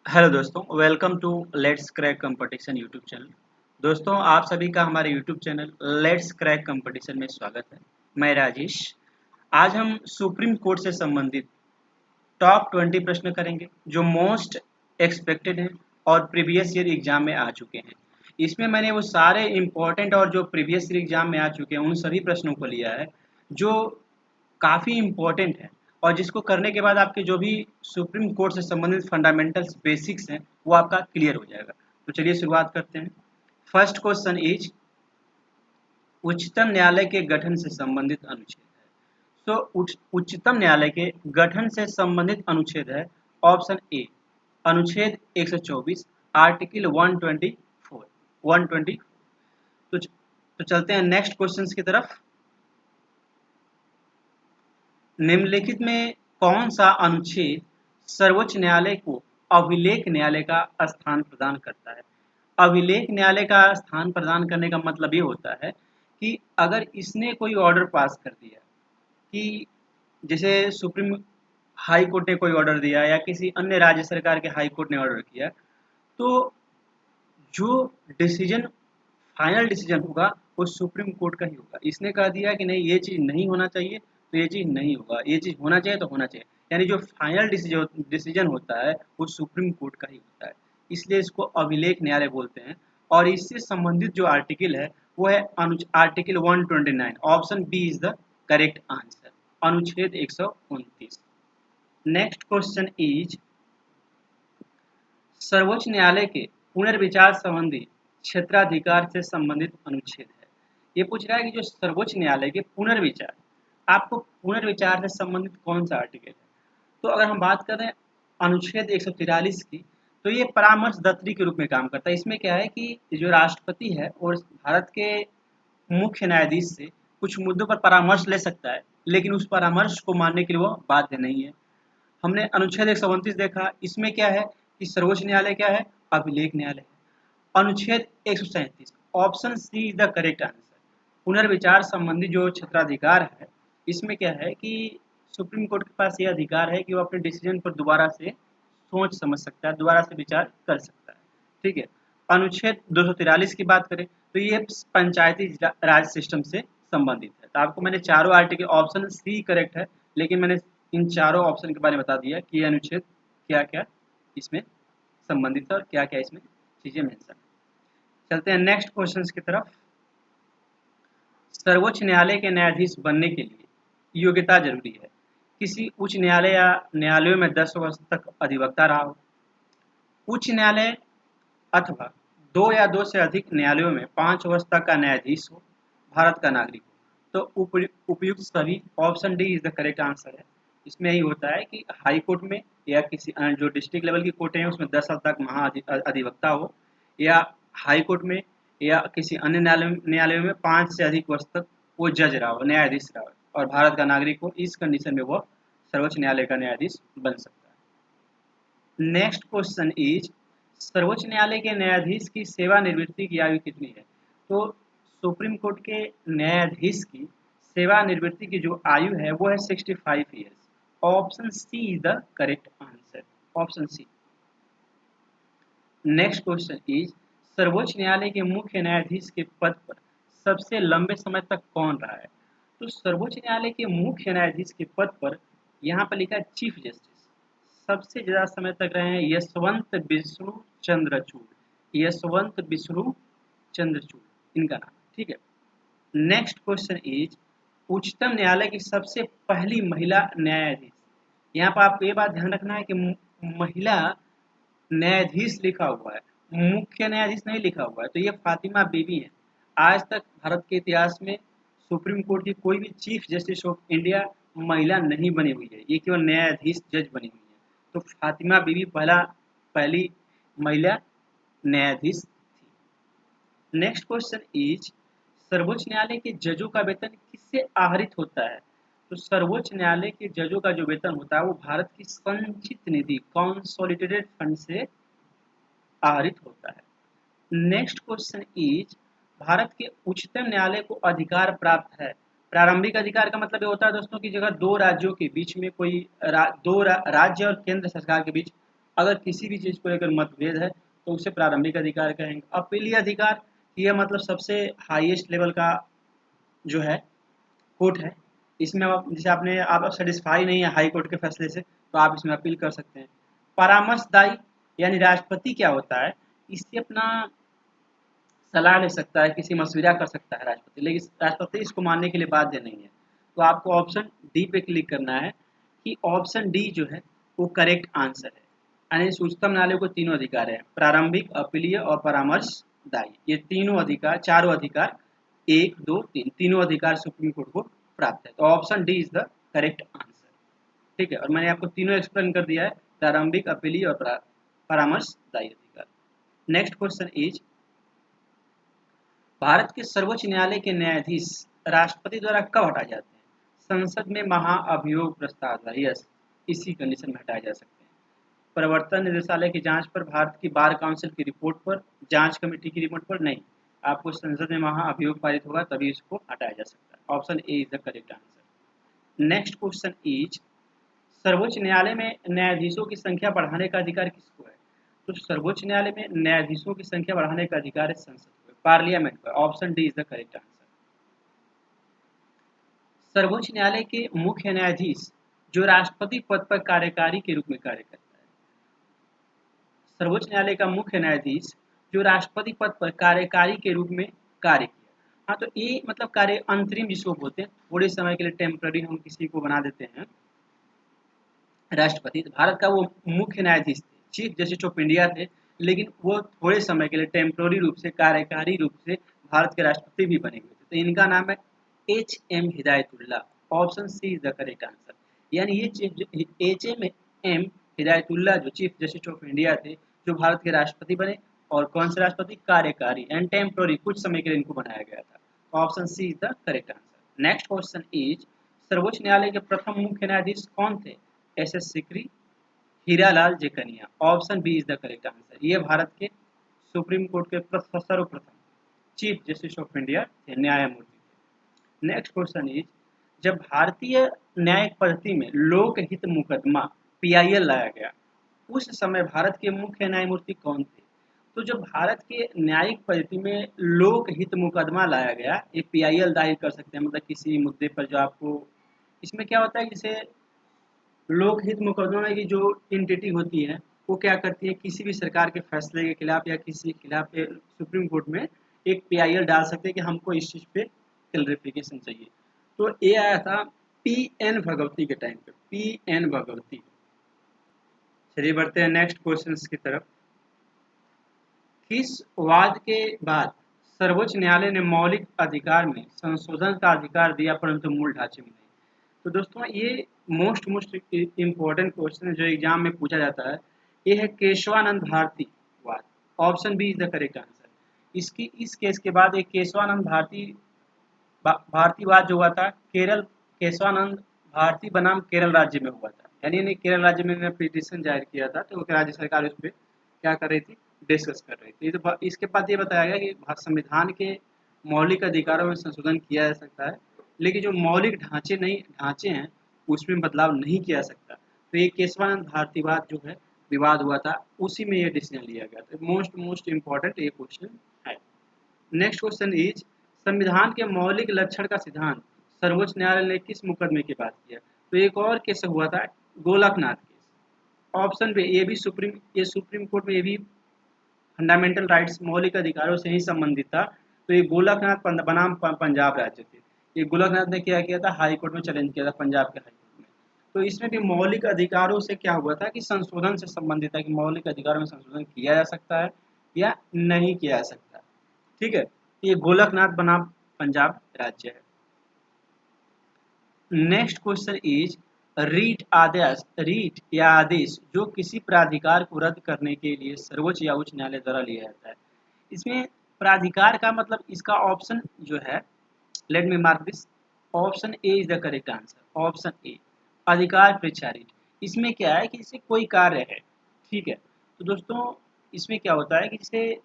Hello दोस्तों, welcome to let's crack competition YouTube channel. दोस्तों, आप सभी का हमारे YouTube channel let's crack competition में स्वागत है। मैं राजेश। आज हम सुप्रीम कोर्ट से संबंधित टॉप 20 प्रश्न करेंगे जो मोस्ट एक्सपेक्टेड हैं और प्रीवियस ईयर एग्जाम में आ चुके हैं। इसमें मैंने वो सारे इंपॉर्टेंट और जो प्रीवियस ईयर एग्जाम में आ चुके हैं उन सभी प्रश्नों को लिया है जो काफ़ी इम्पोर्टेंट है और जिसको करने के बाद आपके जो भी सुप्रीम कोर्ट से संबंधित फंडामेंटल्स बेसिक्स हैं वो आपका क्लियर हो जाएगा। तो चलिए शुरुआत करते हैं। फर्स्ट क्वेश्चन इज उच्चतम न्यायालय के गठन से संबंधित अनुच्छेद है। तो उच्चतम न्यायालय के गठन से संबंधित अनुच्छेद है ऑप्शन ए, अनुच्छेद 124, आर्टिकल 124। तो चलते हैं नेक्स्ट क्वेश्चंस की तरफ। निम्नलिखित में कौन सा अनुच्छेद सर्वोच्च न्यायालय को अभिलेख न्यायालय का स्थान प्रदान करता है? अभिलेख न्यायालय का स्थान प्रदान करने का मतलब ये होता है कि अगर इसने कोई ऑर्डर पास कर दिया कि जैसे सुप्रीम हाई कोर्ट ने कोई ऑर्डर दिया या किसी अन्य राज्य सरकार के हाई कोर्ट ने ऑर्डर किया, तो जो डिसीजन फाइनल डिसीजन होगा वो सुप्रीम कोर्ट का ही होगा। इसने कह दिया कि नहीं, ये चीज़ नहीं होना चाहिए तो ये चीज़ नहीं होगा, ये चीज़ होना चाहिए तो होना चाहिए, यानी जो फाइनल डिसीजन होता है वो सुप्रीम कोर्ट का ही होता है। इसलिए इसको अभिलेख न्यायालय बोलते हैं। और इससे संबंधित जो आर्टिकल है वो है article 129। Option B is the correct answer, अनुच्छेद 129। नेक्स्ट क्वेश्चन इज सर्वोच्च न्यायालय के पुनर्विचार संबंधी क्षेत्राधिकार से संबंधित अनुच्छेद है। ये पूछ रहा है कि जो सर्वोच्च न्यायालय के पुनर्विचार, आपको पुनर्विचार से संबंधित कौन सा आर्टिकल है? तो अगर हम बात करें अनुच्छेद 143 की, तो ये परामर्शदात्री के रूप में काम करता है। इसमें क्या है कि जो राष्ट्रपति है और भारत के मुख्य न्यायाधीश से कुछ मुद्दों पर परामर्श ले सकता है, लेकिन उस परामर्श को मानने के लिए वो बाध्य नहीं है। हमने अनुच्छेद 129 देखा, इसमें क्या है कि सर्वोच्च न्यायालय क्या है? अभिलेख न्यायालय है। अनुच्छेद 137, option C is the correct answer, पुनर्विचार संबंधी जो क्षेत्राधिकार है, इसमें क्या है कि सुप्रीम कोर्ट के पास ये अधिकार है कि वो अपने डिसीजन पर दोबारा से सोच समझ सकता है, दोबारा से विचार कर सकता है। ठीक है। अनुच्छेद 243 की बात करें तो ये पंचायती राज सिस्टम से संबंधित है। तो आपको मैंने चारों आर्टिकल, ऑप्शन सी करेक्ट है, लेकिन मैंने इन चारों ऑप्शन के बारे में बता दिया कि ये अनुच्छेद क्या क्या इसमें संबंधित है और क्या क्या इसमें चीजें मेंशन है। चलते हैं नेक्स्ट क्वेश्चंस की तरफ। सर्वोच्च न्यायालय के न्यायाधीश बनने के लिए योग्यता जरूरी है। किसी उच्च न्यायालय या न्यायालयों में 10 वर्ष तक अधिवक्ता रहा हो, उच्च न्यायालय अथवा 2 या 2 से अधिक न्यायालयों में 5 वर्ष तक का न्यायाधीश हो, भारत का नागरिक हो। तो उपयुक्त सभी, option D is the correct answer है। इसमें यही होता है कि हाई कोर्ट में या किसी जो डिस्ट्रिक्ट लेवल की कोर्टें हैं उसमें 10 साल तक महा अधिवक्ता हो, या हाई कोर्ट में या किसी अन्य न्यायालयों में 5 से अधिक वर्ष तक वो जज रहा हो, न्यायाधीश रहा हो और भारत का नागरिक हो। इस कंडीशन में वो सर्वोच्च न्यायालय का न्यायाधीश बन सकता है। नेक्स्ट क्वेश्चन इज सर्वोच्च न्यायालय के न्यायाधीश की सेवानिवृत्ति की आयु कितनी है? तो सुप्रीम कोर्ट के न्यायाधीश की सेवानिवृत्ति की जो आयु है वो है 65 years. Option C is the correct answer, option C. Next question is सर्वोच्च न्यायालय के मुख्य न्यायाधीश के पद पर सबसे लंबे समय तक कौन रहा है? तो सर्वोच्च न्यायालय के मुख्य न्यायाधीश के पद पर यहाँ पर लिखा है चीफ जस्टिस, सबसे ज्यादा समय तक रहे हैं यशवंत विष्णु चंद्रचूड़। यशवंत विष्णु चंद्रचूड़ इनका नाम, ठीक है। नेक्स्ट क्वेश्चन इज उच्चतम न्यायालय की सबसे पहली महिला न्यायाधीश। यहाँ पर आपको ये बात ध्यान रखना है कि महिला न्यायाधीश लिखा हुआ है, मुख्य न्यायाधीश नहीं लिखा हुआ है। तो ये फातिमा बीबी है। आज तक भारत के इतिहास में सुप्रीम कोर्ट की कोई भी चीफ जस्टिस ऑफ इंडिया महिला नहीं बनी हुई है, ये केवल न्यायाधीश जज बनी हुई है। तो फातिमा बीबी पहली महिला न्यायाधीश थी। नेक्स्ट क्वेश्चन इज सर्वोच्च न्यायालय के जजों का वेतन किससे आहरित होता है? तो सर्वोच्च न्यायालय के जजों का जो वेतन होता है वो भारत की संचित निधि, कॉन्सोलिडेटेड फंड से आहरित होता है। नेक्स्ट क्वेश्चन इज भारत के उच्चतम न्यायालय को अधिकार प्राप्त है। प्रारंभिक अधिकार का मतलब ये होता है दोस्तों की जगह दो राज्यों के बीच में कोई दो राज्य और केंद्र सरकार के बीच अगर किसी भी चीज़ को लेकर मतभेद है तो उसे प्रारंभिक अधिकार कहेंगे। अपीलीय अधिकार, यह मतलब सबसे हाईएस्ट लेवल का जो है कोर्ट है। इसमें आप जैसे आप सेटिस्फाई नहीं है हाई कोर्ट के फैसले से तो आप इसमें अपील कर सकते हैं। परामर्शदायी यानी राष्ट्रपति क्या होता है, इससे अपना सलाह ले सकता है, किसी मशविरा कर सकता है राष्ट्रपति, लेकिन राष्ट्रपति इसको मानने के लिए बाध्य नहीं है। तो आपको ऑप्शन डी पे क्लिक करना है कि ऑप्शन डी जो है वो करेक्ट आंसर है। यानी उच्चतम न्यायालय को तीनों अधिकार है, प्रारंभिक, अपीलीय और परामर्शदायी। ये तीनों अधिकार, चारों अधिकार, 1, 2, 3 तीनों अधिकार सुप्रीम कोर्ट को प्राप्त है। तो option D is the correct answer. ठीक है, और मैंने आपको तीनों एक्सप्लेन कर दिया है, प्रारंभिक, अपीलीय और परामर्शदायी अधिकार। नेक्स्ट क्वेश्चन इज, भारत के सर्वोच्च न्यायालय के न्यायाधीश राष्ट्रपति द्वारा कब हटाए जाते हैं? संसद में महाअभियोग प्रस्ताव द्वारा। यस, इसी कंडीशन में हटाए जा सकते हैं। प्रवर्तन निदेशालय की जांच पर, भारत की बार काउंसिल की रिपोर्ट पर, जांच कमेटी की रिपोर्ट पर नहीं। आपको संसद में महाअभियोग पारित होगा तभी इसको हटाया जा सकता है। Option A is the correct answer. Next question is, सर्वोच्च न्यायालय में न्यायाधीशों की संख्या बढ़ाने का अधिकार किसको है? तो सर्वोच्च न्यायालय में न्यायाधीशों की संख्या बढ़ाने का अधिकार है संसद को, पार्लियामेंट को। Option D is the correct answer. सर्वोच्च न्यायालय के मुख्य न्यायाधीश जो राष्ट्रपति पद पर कार्यकारी के रूप में कार्य करता है। सर्वोच्च न्यायालय का मुख्य न्यायाधीश जो राष्ट्रपति पद पर कार्यकारी के रूप में कार्य किया। हाँ, तो ये मतलब कार्य अंतरिम जिसको बोलते हैं, थोड़े समय के लिए टेम्पररी हम किसी को बना देते हैं राष्ट्रपति। भारत का वो मुख्य न्यायाधीश थे, चीफ जस्टिस ऑफ इंडिया थे, लेकिन वो थोड़े समय के लिए टेम्पररी रूप से, कार्यकारी रूप से भारत के राष्ट्रपति भी बने हुए थे। तो इनका नाम है H M. Hidayatullah. Option C is the correct answer. यानी ये एच.एम. हिदायतुल्ला जो चीफ जस्टिस ऑफ इंडिया थे, जो भारत के राष्ट्रपति बने, और कौन से राष्ट्रपति? कार्यकारी एंड टेम्पररी, कुछ समय के लिए इनको बनाया गया था। Option C is the correct answer. Next question is, सर्वोच्च न्यायालय के प्रथम मुख्य न्यायाधीश कौन थे? SS. Sikri, Hiralal जेकनिया। Option B is the correct answer. ये भारत के सुप्रीम कोर्ट के सर्वप्रथम चीफ जस्टिस ऑफ इंडिया थे, न्यायमूर्ति थे। नेक्स्ट क्वेश्चन इज, जब भारतीय न्यायिक पद्धति में लोकहित मुकदमा पीआईएल लाया गया, उस समय भारत के मुख्य न्यायमूर्ति कौन थे? तो जब भारत के न्यायिक पद्धति में लोकहित मुकदमा लाया गया, ये पीआईएल दायर कर सकते हैं, मतलब किसी मुद्दे पर जो आपको, इसमें क्या होता है, जैसे लोकहित मुकदमा की जो एंटिटी होती है वो क्या करती है, किसी भी सरकार के फैसले के खिलाफ या किसी के खिलाफ सुप्रीम कोर्ट में एक पीआईएल डाल सकते हैं कि हमको इस चीज़ पे क्लैरिफिकेशन चाहिए। तो ये आया था पी.एन. भगवती के टाइम पे, पी.एन. भगवती। चलिए बढ़ते हैं नेक्स्ट क्वेश्चन की तरफ। किस वाद के बाद सर्वोच्च न्यायालय ने मौलिक अधिकार में संशोधन का अधिकार दिया परंतु मूल ढांचे में नहीं? तो दोस्तों ये मोस्ट इम्पोर्टेंट क्वेश्चन है जो एग्जाम में पूछा जाता है। ये है केशवानंद भारती वाद। Option B is the correct answer. इस केस के बाद एक केशवानंद भारतीवाद जो हुआ था, केशवानंद भारती बनाम केरल राज्य में हुआ था। यानी केरल राज्य में पिटीशन जाहिर किया था, तो राज्य सरकार उस पर क्या कर रही थी, डिस्कस कर रही थी। तो इसके बाद ये बताया गया कि संविधान के मौलिक अधिकारों में संशोधन किया जा सकता है, लेकिन जो मौलिक ढांचे हैं उसमें बदलाव नहीं किया जा सकता। तो ये केशवानंद भारतीवाद जो है विवाद हुआ था, उसी में ये डिसीजन लिया गया था। मोस्ट इम्पोर्टेंट ये क्वेश्चन है। नेक्स्ट क्वेश्चन इज, संविधान के मौलिक लक्षण का सिद्धांत सर्वोच्च न्यायालय ने किस मुकदमे की बात किया? तो एक और केस हुआ था, गोलकनाथ केस। ऑप्शन बी, ये सुप्रीम कोर्ट में ये भी फंडामेंटल राइट्स, मौलिक अधिकारों से ही संबंधित था। तो ये गोलकनाथ बनाम पंजाब राज्य थे। ये गोलकनाथ ने क्या किया था, हाई कोर्ट में चैलेंज किया था, पंजाब के हाई कोर्ट में। तो इसमें भी मौलिक अधिकारों से क्या हुआ था कि संशोधन से संबंधित है कि मौलिक अधिकारों में संशोधन किया जा सकता है या नहीं किया जा सकता। ठीक है, ये गोलकनाथ बनाम पंजाब राज्य है। नेक्स्ट क्वेश्चन इज, रीट या आदेश जो किसी प्राधिकार को रद्द करने के लिए सर्वोच्च या उच्च न्यायालय द्वारा लिया जाता है। इसमें प्राधिकार का मतलब, इसका ऑप्शन जो है, let me mark this, option A is the correct answer. Option A, अधिकार परीक्षा रीट। इसमें क्या है कि जैसे कोई कार्य है, ठीक है, तो दोस्तों इसमें क्या होता है कि जैसे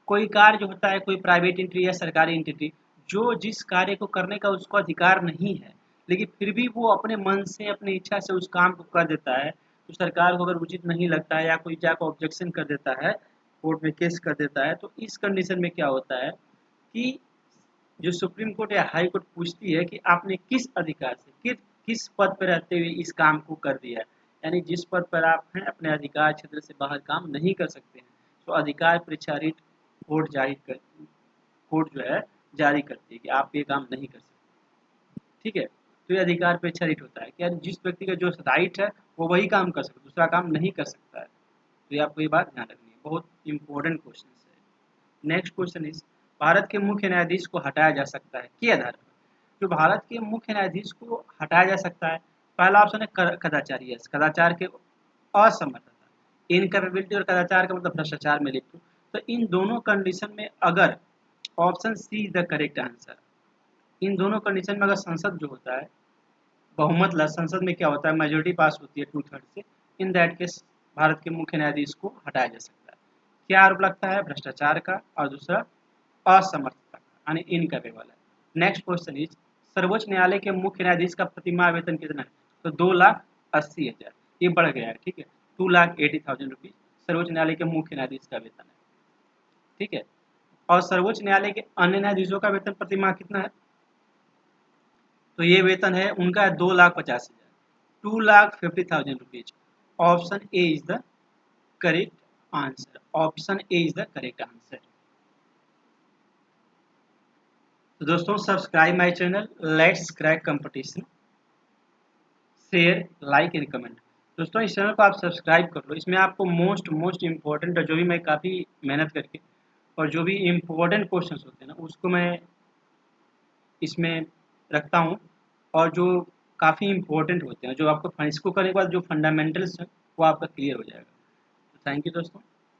कोई कार्य जो होता है, कोई प्राइवेट एंटिटी या सरकारी एंटिटी जो जिस कार्य को करने का उसको अधिकार नहीं है, लेकिन फिर भी वो अपने मन से, अपनी इच्छा से उस काम को कर देता है, तो सरकार को अगर उचित नहीं लगता है या कोई जाकर ऑब्जेक्शन कर देता है, कोर्ट में केस कर देता है, तो इस कंडीशन में क्या होता है कि जो सुप्रीम कोर्ट या हाई कोर्ट पूछती है कि आपने किस अधिकार से किस पद पर रहते हुए इस काम को कर दिया है, यानी जिस पद पर आप हैं अपने अधिकार क्षेत्र से बाहर काम नहीं कर सकते हैं, तो अधिकार परीक्षा रिट कोर्ट जो है जारी करती है कि आप ये काम नहीं कर सकते। ठीक है, तो ये अधिकार परीक्षा रिट होता है कि यार जिस व्यक्ति का जो राइट है वो वही काम कर सकता है, दूसरा काम नहीं कर सकता है। तो ये आपको ये बात ध्यान रखनी है, बहुत इंपॉर्टेंट क्वेश्चन है। नेक्स्ट क्वेश्चन इज भारत के मुख्य न्यायाधीश को हटाया जा सकता है के आधार पर। जो भारत के मुख्य न्यायाधीश को हटाया जा सकता है, पहला ऑप्शन है कदाचार, यस कदाचार के असमर्थता, इनकैपेबिलिटी और कदाचार का मतलब भ्रष्टाचार में लिख दो। तो इन दोनों कंडीशन में अगर option C is the correct answer, इन दोनों कंडीशन में अगर संसद जो होता है बहुमत संसद में क्या होता है मेजोरिटी पास होती है 2/3 से, इन दैट केस भारत के मुख्य न्यायाधीश को हटाया जा सकता है। क्या आरोप लगता है? भ्रष्टाचार का, और दूसरा असमर्थता का, यानी इनकैपेबल है। नेक्स्ट क्वेश्चन इज सर्वोच्च न्यायालय के मुख्य न्यायाधीश का प्रतिमाह वेतन कितना है? तो 2,80,000, ये बढ़ गया है। ठीक है, 2,80,000 रुपीज सर्वोच्च न्यायालय के मुख्य न्यायाधीश का वेतन है। ठीक है, और सर्वोच्च न्यायालय के अन्य न्यायाधीशों का वेतन प्रतिमाह कितना है? तो ये वेतन है उनका 2,50,000, 2,50,000 rupees. Option A is the correct answer, option A is the correct answer. तो दोस्तों subscribe my channel let's crack competition, share like and comment. दोस्तों इस चैनल को आप सब्सक्राइब कर लो, इसमें आपको मोस्ट इम्पोर्टेंट जो भी मैं काफ़ी मेहनत करके और जो भी इम्पोर्टेंट क्वेश्चंस होते हैं ना उसको मैं इसमें रखता हूँ, और जो काफ़ी इम्पोर्टेंट होते हैं जो आपको इसको करने के बाद जो फंडामेंटल्स हैं वो आपका क्लियर हो जाएगा। तो थैंक यू दोस्तों।